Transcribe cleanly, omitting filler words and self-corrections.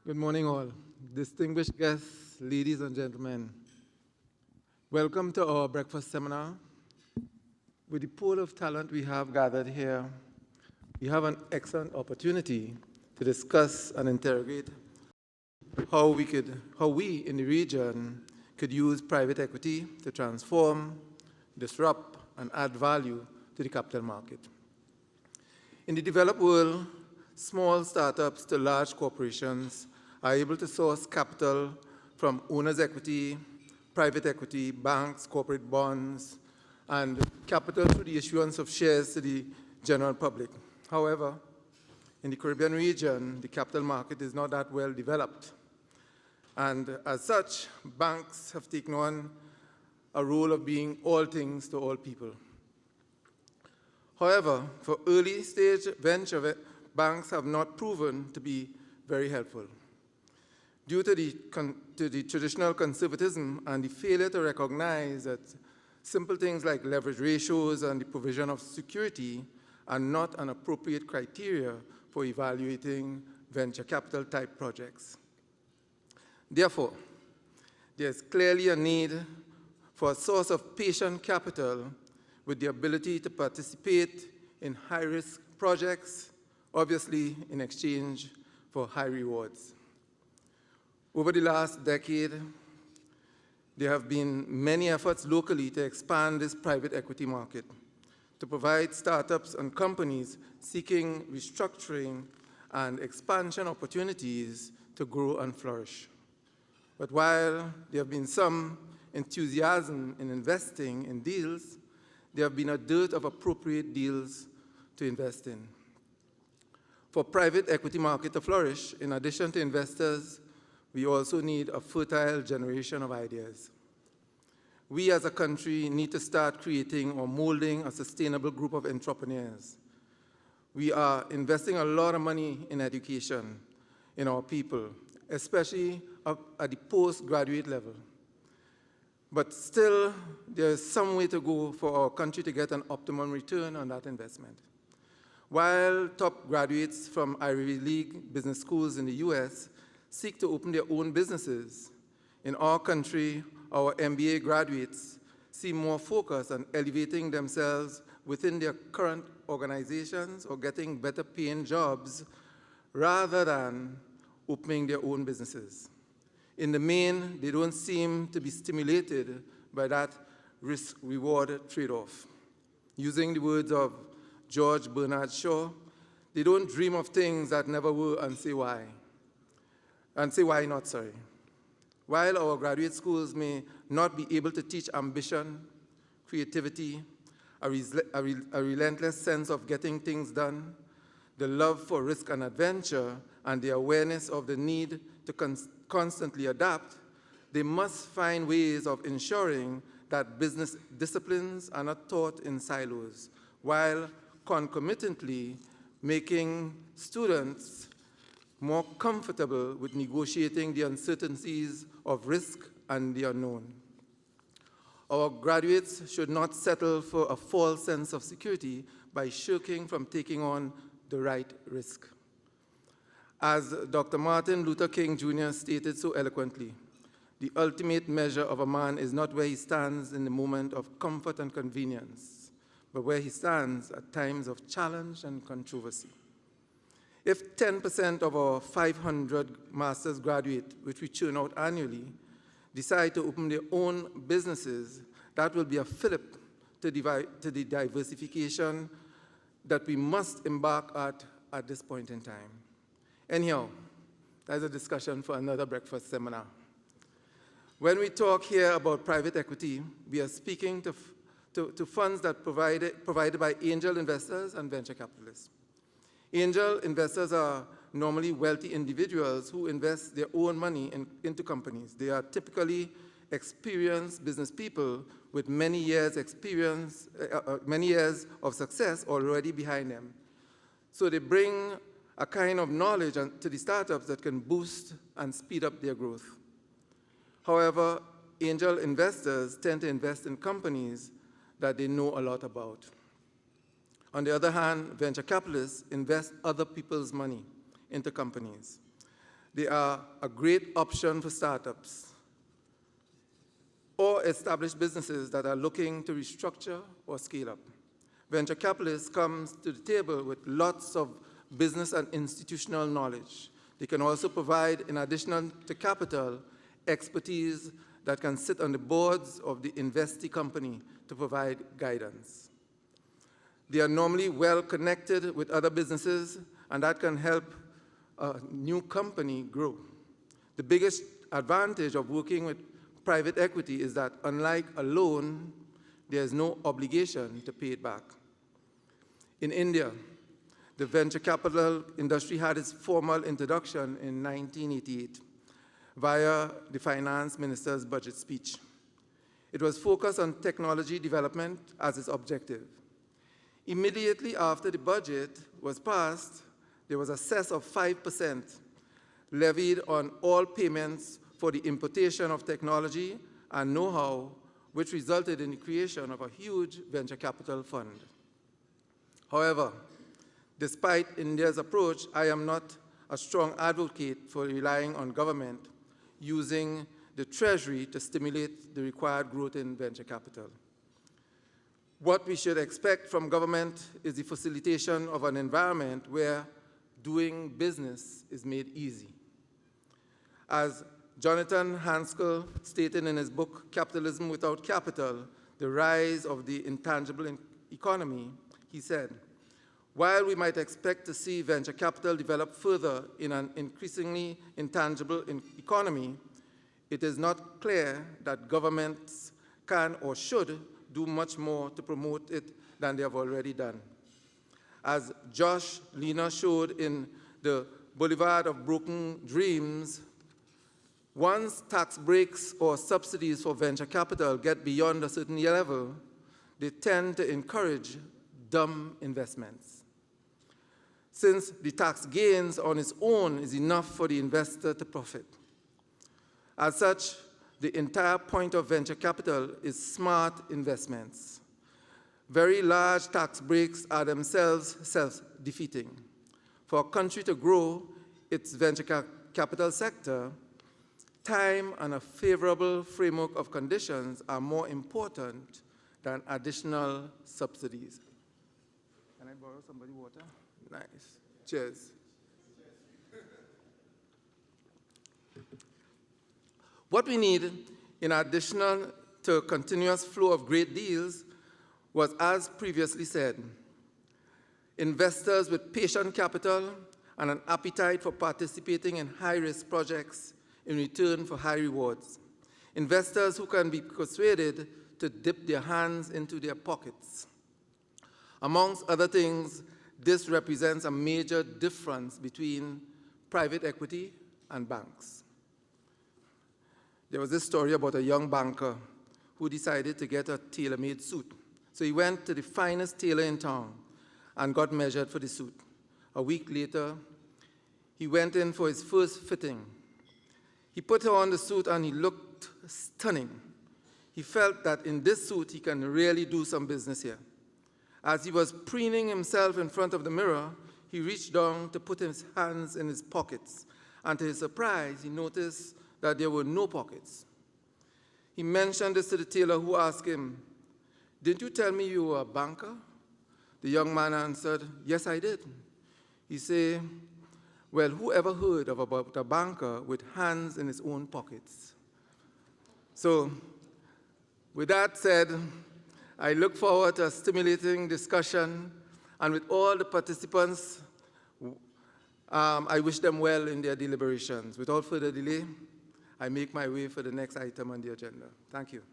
Good morning, all. Distinguished guests, ladies and gentlemen. Welcome to our breakfast seminar. With the pool of talent we have gathered here, we have an excellent opportunity to discuss and interrogate how we in the region could use private equity to transform, disrupt, and add value to the capital market. In the developed world, small startups to large corporations are able to source capital from owner's equity, private equity, banks, corporate bonds, and capital through the issuance of shares to the general public. However, in the Caribbean region, the capital market is not that well developed. And as such, banks have taken on a role of being all things to all people. However, for early stage venture, banks have not proven to be very helpful. Due to the traditional conservatism and the failure to recognize that simple things like leverage ratios and the provision of security are not an appropriate criteria for evaluating venture capital type projects. Therefore, there's clearly a need for a source of patient capital with the ability to participate in high-risk projects, obviously in exchange for high rewards. Over the last decade, there have been many efforts locally to expand this private equity market, to provide startups and companies seeking restructuring and expansion opportunities to grow and flourish. But while there have been some enthusiasm in investing in deals, there have been a dearth of appropriate deals to invest in. For private equity market to flourish, in addition to investors, we also need a fertile generation of ideas. We as a country need to start creating or molding a sustainable group of entrepreneurs. We are investing a lot of money in education in our people, especially at the postgraduate level. But still, there is some way to go for our country to get an optimum return on that investment. While top graduates from Ivy League business schools in the US seek to open their own businesses, in our country, our MBA graduates seem more focused on elevating themselves within their current organizations or getting better paying jobs rather than opening their own businesses. In the main, they don't seem to be stimulated by that risk-reward trade-off. Using the words of George Bernard Shaw, they don't dream of things that never were and say why. And say why not, sorry. While our graduate schools may not be able to teach ambition, creativity, a relentless sense of getting things done, the love for risk and adventure, and the awareness of the need to constantly adapt, they must find ways of ensuring that business disciplines are not taught in silos, while concomitantly making students more comfortable with negotiating the uncertainties of risk and the unknown. Our graduates should not settle for a false sense of security by shirking from taking on the right risk. As Dr. Martin Luther King Jr. stated so eloquently, the ultimate measure of a man is not where he stands in the moment of comfort and convenience, but where he stands at times of challenge and controversy. If 10% of our 500 master's graduates, which we churn out annually, decide to open their own businesses, that will be a fillip to the diversification that we must embark at this point in time. Anyhow, that's a discussion for another breakfast seminar. When we talk here about private equity, we are speaking to funds that provided by angel investors and venture capitalists. Angel investors are normally wealthy individuals who invest their own money into companies. They are typically experienced business people with many years of success already behind them. So they bring a kind of knowledge to the startups that can boost and speed up their growth. However, angel investors tend to invest in companies that they know a lot about. On the other hand, venture capitalists invest other people's money into companies. They are a great option for startups or established businesses that are looking to restructure or scale up. Venture capitalists come to the table with lots of business and institutional knowledge. They can also provide, in addition to capital, expertise that can sit on the boards of the investee company to provide guidance. They are normally well connected with other businesses, and that can help a new company grow. The biggest advantage of working with private equity is that, unlike a loan, there is no obligation to pay it back. In India, the venture capital industry had its formal introduction in 1988 via the finance minister's budget speech. It was focused on technology development as its objective. Immediately after the budget was passed, there was a cess of 5% levied on all payments for the importation of technology and know-how, which resulted in the creation of a huge venture capital fund. However, despite India's approach, I am not a strong advocate for relying on government using the Treasury to stimulate the required growth in venture capital. What we should expect from government is the facilitation of an environment where doing business is made easy. As Jonathan Hanskell stated in his book, Capitalism Without Capital, The Rise of the Intangible Economy, he said, while we might expect to see venture capital develop further in an increasingly intangible economy, it is not clear that governments can or should do much more to promote it than they have already done. As Josh Lena showed in the Boulevard of Broken Dreams, once tax breaks or subsidies for venture capital get beyond a certain level, they tend to encourage dumb investments. Since the tax gains on its own is enough for the investor to profit. As such, the entire point of venture capital is smart investments. Very large tax breaks are themselves self-defeating. For a country to grow its venture capital sector, time and a favorable framework of conditions are more important than additional subsidies. Can I borrow somebody's water? Nice. Cheers. What we need, in addition to a continuous flow of great deals, was, as previously said, investors with patient capital and an appetite for participating in high-risk projects in return for high rewards. Investors who can be persuaded to dip their hands into their pockets. Amongst other things, this represents a major difference between private equity and banks. There was this story about a young banker who decided to get a tailor-made suit. So he went to the finest tailor in town and got measured for the suit. A week later, he went in for his first fitting. He put on the suit and he looked stunning. He felt that in this suit, he can really do some business here. As he was preening himself in front of the mirror, he reached down to put his hands in his pockets. And to his surprise, he noticed that there were no pockets. He mentioned this to the tailor, who asked him, "Didn't you tell me you were a banker?" The young man answered, "Yes, I did." He said, "Well, who ever heard of about a banker with hands in his own pockets?" So, with that said, I look forward to a stimulating discussion, and with all the participants, I wish them well in their deliberations. Without further delay, I make my way for the next item on the agenda. Thank you.